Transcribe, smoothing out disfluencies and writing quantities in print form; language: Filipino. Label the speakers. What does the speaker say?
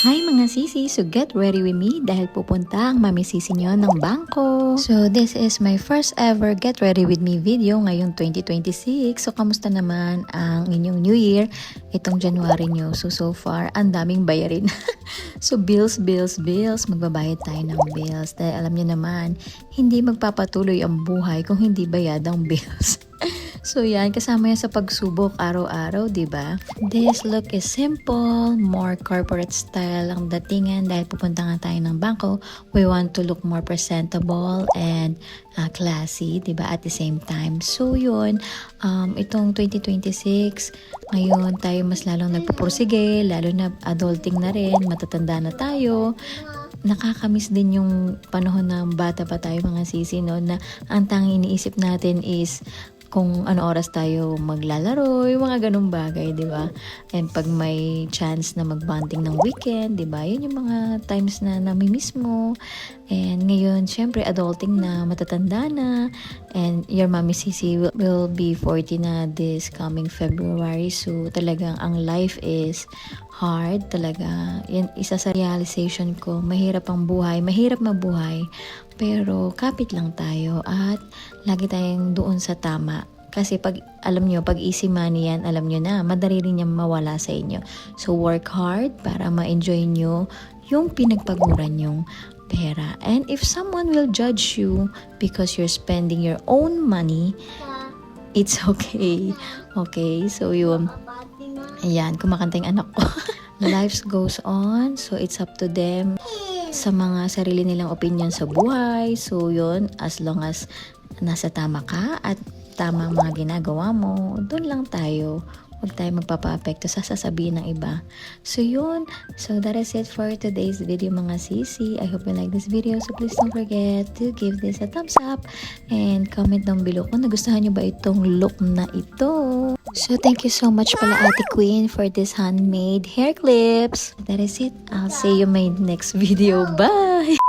Speaker 1: Hi mga sisi, so get ready with me dahil pupunta ang mami sisi nyo ng bangko. So this is my first ever get ready with me video ngayong 2026. So kamusta naman ang inyong new year itong January nyo? So far, ang daming bayarin. So bills, magbabayad tayo ng bills. Dahil alam niyo naman, hindi magpapatuloy ang buhay kung hindi bayad ang bills. So yan, kasama yan sa pagsubok araw-araw, di ba? This look is simple, more corporate style ang datingan dahil pupunta nga tayo ng bangko. We want to look more presentable and classy, di ba? At the same time. So yun, itong 2026, ngayon tayo mas lalong nagpupursige, lalo na adulting na rin, matatanda na tayo. Nakakamiss din yung panahon ng bata pa tayo mga sisi, no? Na ang tanging iniisip natin is kung ano oras tayo maglalaro, yung mga ganung bagay, di ba? And pag may chance na magbonding ng weekend, di ba? Yun yung mga times na namimiss mo. And ngayon, syempre, adulting na, matatanda na. And your mommy sisi will be 40 na this coming February. So, talagang ang life is hard talaga. Yan, isa sa realization ko, mahirap ang buhay, mahirap mabuhay. Pero kapit lang tayo at lagi tayong doon sa tama. Kasi pag, alam nyo, pag easy money yan, alam nyo na, madali rin yan mawala sa inyo. So work hard para ma-enjoy nyo yung pinagpaguran yung pera. And if someone will judge you because you're spending your own money, it's okay. Okay, so yun. Ayan, kumakanta yung anak ko. Life goes on, so it's up to them sa mga sarili nilang opinion sa buhay. So yun, as long as nasa tama ka at tama ang mga ginagawa mo, doon lang tayo. Huwag tayo magpapa-apekto sa sasabihin ng iba. So yun, so that is it for today's video mga sisi. I hope you like this video. So please don't forget to give this a thumbs up and comment down below kung nagustuhan nyo ba itong look na ito. So thank you so much pala Ate Queen for this handmade hair clips. That is it. I'll see you in my next video. Bye!